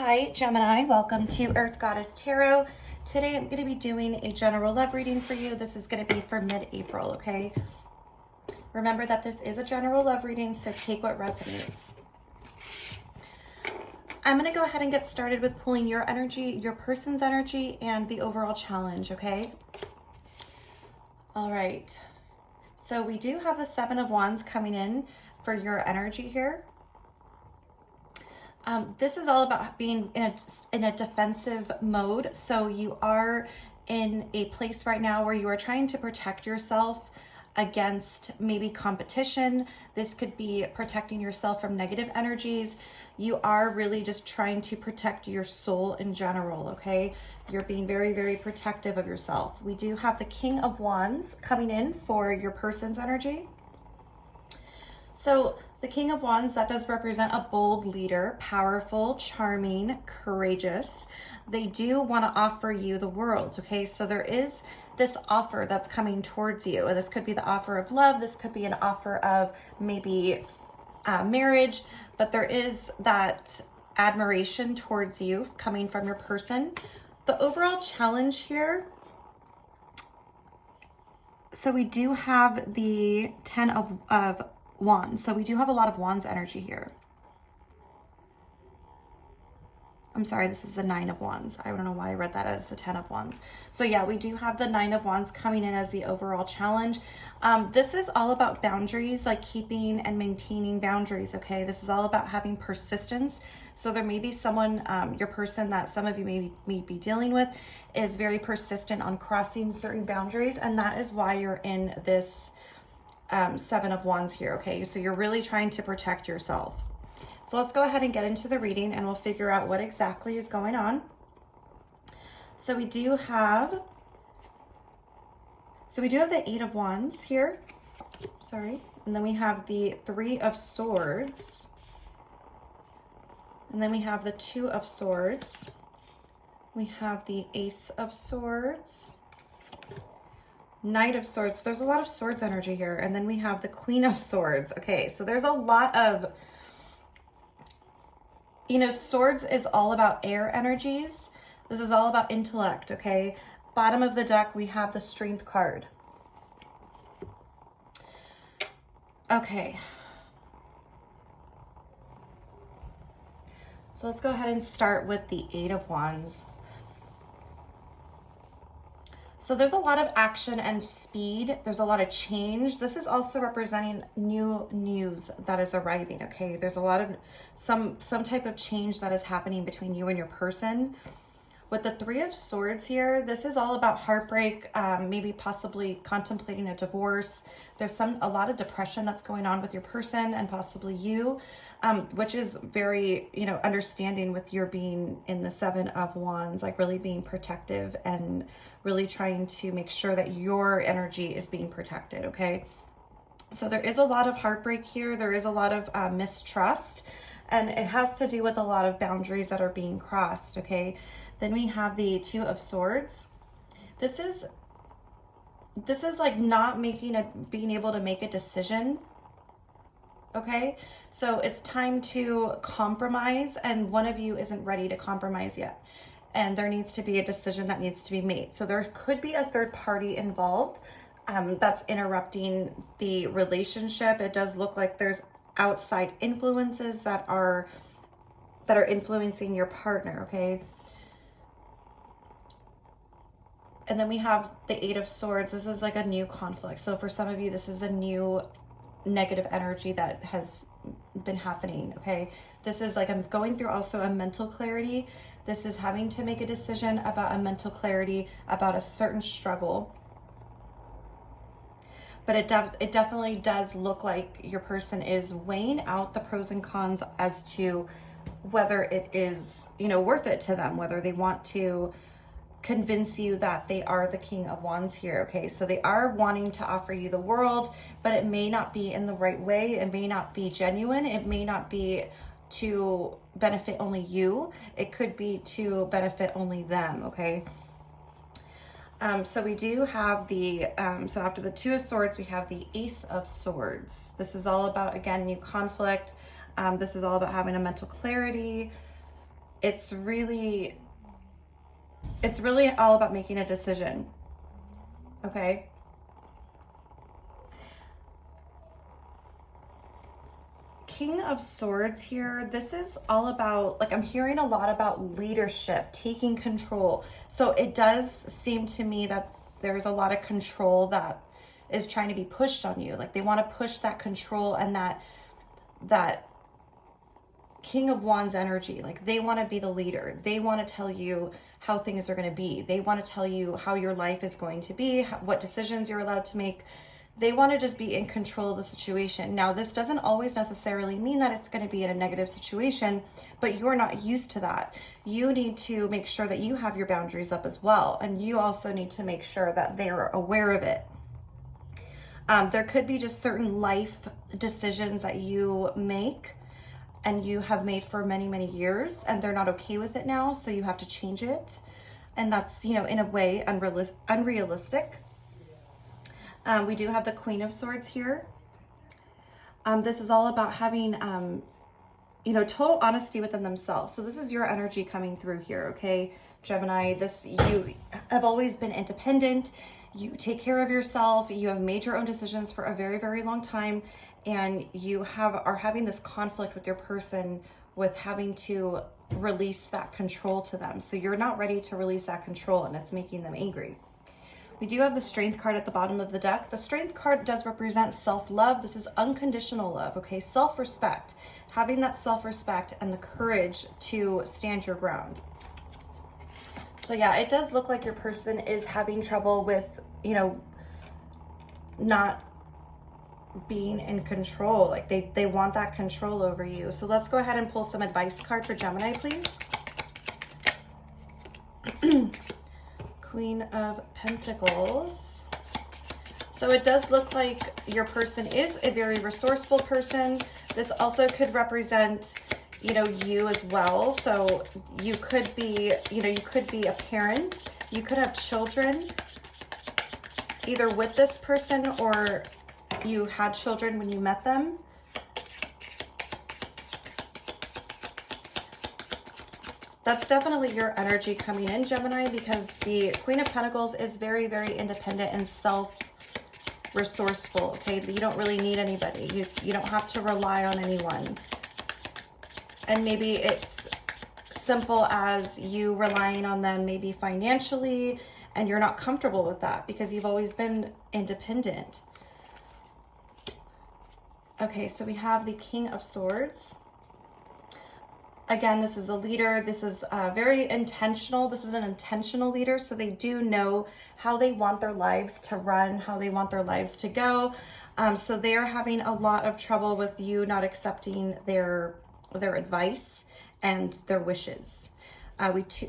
Hi, Gemini. Welcome to Earth Goddess Tarot. Today I'm going to be doing a general love reading for you. This is going to be for mid-April, okay? Remember that this is a general love reading, so take what resonates. I'm going to go ahead and get started with pulling your energy, your person's energy, and the overall challenge, okay? All right. So we do have the Seven of Wands coming in for your energy here. This is all about being in a defensive mode. So you are in a place right now where you are trying to protect yourself against maybe competition. This could be protecting yourself from negative energies. You are really just trying to protect your soul in general, okay? You're being very, very protective of yourself. We do have the King of Wands coming in for your person's energy. So the King of Wands, that does represent a bold leader, powerful, charming, courageous. They do want to offer you the world, okay? So there is this offer that's coming towards you. And this could be the offer of love. This could be an offer of maybe marriage. But there is that admiration towards you coming from your person. The overall challenge here, so we do have the Ten of Wands. So we do have a lot of Wands energy here. I'm sorry, this is the Nine of Wands. I don't know why I read that as the Ten of Wands. So yeah, we do have the Nine of Wands coming in as the overall challenge. This is all about boundaries, like keeping and maintaining boundaries, okay? This is all about having persistence. So there may be someone, your person that some of you may be dealing with is very persistent on crossing certain boundaries. And that is why you're in this Seven of Wands here, okay? So you're really trying to protect yourself. So let's go ahead and get into the reading and we'll figure out what exactly is going on. So we do have the Eight of Wands here, sorry. And then we have the Three of Swords. And then we have the Two of Swords. We have the Ace of Swords. Knight of Swords. There's a lot of swords energy here. And then we have the Queen of Swords. Okay, so there's a lot of, swords is all about air energies. This is all about intellect, okay? Bottom of the deck, we have the Strength card. Okay. So let's go ahead and start with the Eight of Wands. So there's a lot of action and speed. There's a lot of change. This is also representing new news that is arriving, okay? There's a lot of some type of change that is happening between you and your person. With the Three of Swords here, this is all about heartbreak, maybe possibly contemplating a divorce. There's a lot of depression that's going on with your person and possibly you, which is very, understanding with your being in the Seven of Wands, like really being protective and really trying to make sure that your energy is being protected, okay? So there is a lot of heartbreak here. There is a lot of mistrust, and it has to do with a lot of boundaries that are being crossed, okay? Then we have the Two of Swords. This is like not being able to make a decision, okay? So it's time to compromise, and one of you isn't ready to compromise yet. And there needs to be a decision that needs to be made. So there could be a third party involved that's interrupting the relationship. It does look like there's outside influences that are influencing your partner, okay? And then we have the Eight of Swords. This is like a new conflict. So for some of you, this is a new negative energy that has been happening, okay? This is like I'm going through also a mental clarity. This is having to make a decision about a mental clarity, about a certain struggle. But it definitely does look like your person is weighing out the pros and cons as to whether it is, worth it to them, whether they want to convince you that they are the King of Wands here, okay? So they are wanting to offer you the world, but it may not be in the right way. It may not be genuine. It may not be to benefit only you. It could be to benefit only them, okay? So we do have the, so after the Two of Swords, we have the Ace of Swords. This is all about, again, new conflict. This is all about having a mental clarity. it's really all about making a decision. Okay. King of Swords here, this is all about, like, I'm hearing a lot about leadership, taking control. So it does seem to me that there's a lot of control that is trying to be pushed on you. Like, they want to push that control and that King of Wands energy. Like, they want to be the leader. They want to tell you how things are going to be. They want to tell you how your life is going to be, what decisions you're allowed to make. They want to just be in control of the situation. Now, this doesn't always necessarily mean that it's going to be in a negative situation, but you're not used to that. You need to make sure that you have your boundaries up as well. And you also need to make sure that they're aware of it. There could be just certain life decisions that you make and you have made for many, many years, and they're not okay with it now. So you have to change it. And that's, you know, in a way unrealistic. We do have the Queen of Swords here. This is all about having, you know, total honesty within themselves. So this is your energy coming through here, okay, Gemini? You have always been independent. You take care of yourself. You have made your own decisions for a very, very long time. And you are having this conflict with your person with having to release that control to them. So you're not ready to release that control, and it's making them angry. We do have the Strength card at the bottom of the deck. The Strength card does represent self-love. This is unconditional love, okay? Self-respect. Having that self-respect and the courage to stand your ground. So yeah, it does look like your person is having trouble with, you know, not being in control. Like they want that control over you. So let's go ahead and pull some advice card for Gemini, please. Queen of Pentacles. So it does look like your person is a very resourceful person. This also could represent, you know, you as well. So you could be, you know, you could be a parent. You could have children either with this person or you had children when you met them. That's definitely your energy coming in, Gemini, because the Queen of Pentacles is very, very independent and self-resourceful, okay? You don't really need anybody. You don't have to rely on anyone. And maybe it's simple as you relying on them maybe financially, and you're not comfortable with that because you've always been independent. Okay, so we have the King of Swords. Again, this is a leader. This is very intentional. This is an intentional leader. So they do know how they want their lives to run, how they want their lives to go. So they are having a lot of trouble with you not accepting their advice and their wishes.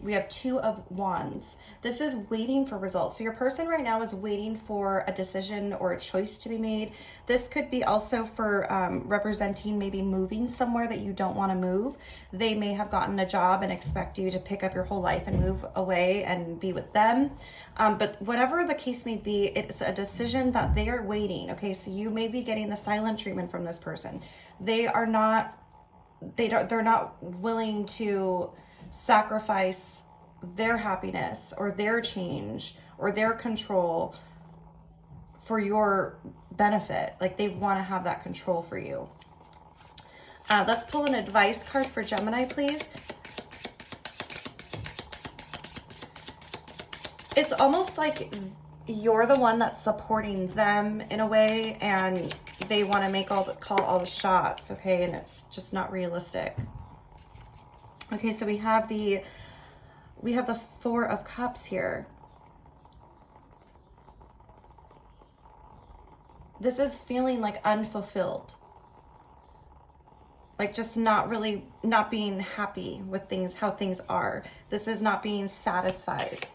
We have Two of Wands. This is waiting for results. So your person right now is waiting for a decision or a choice to be made. This could be also for representing maybe moving somewhere that you don't want to move. They may have gotten a job and expect you to pick up your whole life and move away and be with them. But whatever the case may be, it's a decision that they are waiting. Okay, so you may be getting the silent treatment from this person. They're not willing to sacrifice their happiness or their change or their control for your benefit. Like they want to have that control for you. Let's pull an advice card for Gemini, please. It's almost like you're the one that's supporting them in a way, and they want to call all the shots, okay? And it's just not realistic. Okay, so we have the Four of Cups here. This is feeling like unfulfilled. Like just not being happy with things, how things are. This is not being satisfied.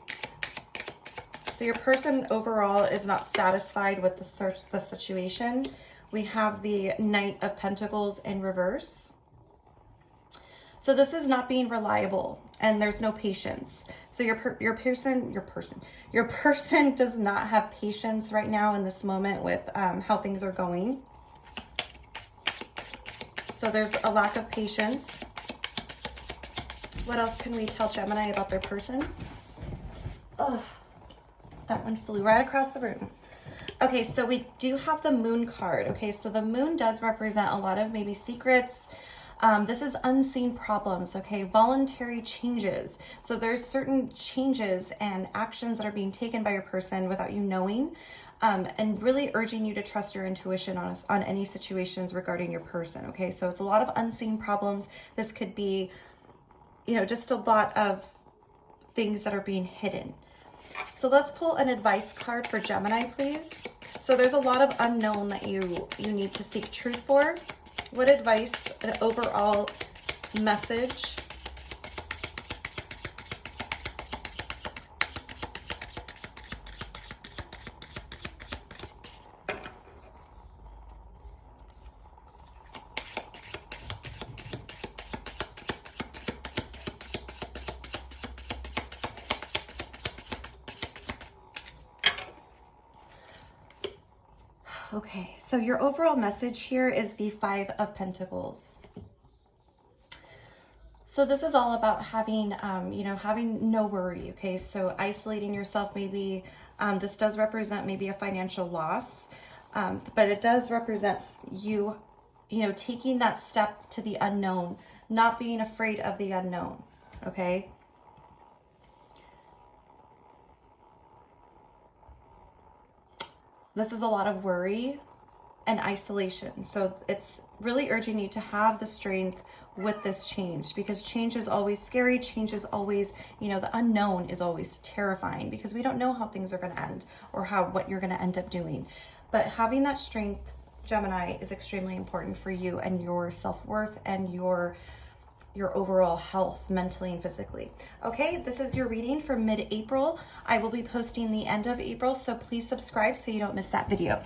So your person overall is not satisfied with the situation. We have the Knight of Pentacles in reverse. So this is not being reliable, and there's no patience. So your person does not have patience right now in this moment with how things are going. So there's a lack of patience. What else can we tell Gemini about their person? Oh, that one flew right across the room. Okay, so we do have the moon card. Okay, so the moon does represent a lot of maybe secrets. This is unseen problems, okay? Voluntary changes. So there's certain changes and actions that are being taken by your person without you knowing, and really urging you to trust your intuition on any situations regarding your person, okay? So it's a lot of unseen problems. This could be, you know, just a lot of things that are being hidden. So let's pull an advice card for Gemini, please. So there's a lot of unknown that you need to seek truth for. What advice, an overall message? Okay, so your overall message here is the 5 of Pentacles. So this is all about having, you know, having no worry, okay? So isolating yourself, maybe this does represent maybe a financial loss, but it does represent you, you know, taking that step to the unknown, not being afraid of the unknown, okay? This is a lot of worry and isolation. So it's really urging you to have the strength with this change, because change is always scary. Change is always, you know, the unknown is always terrifying because we don't know how things are going to end or what you're going to end up doing. But having that strength, Gemini, is extremely important for you and your self-worth and your overall health, mentally and physically. Okay, this is your reading for mid-April. I will be posting the end of April, so please subscribe so you don't miss that video.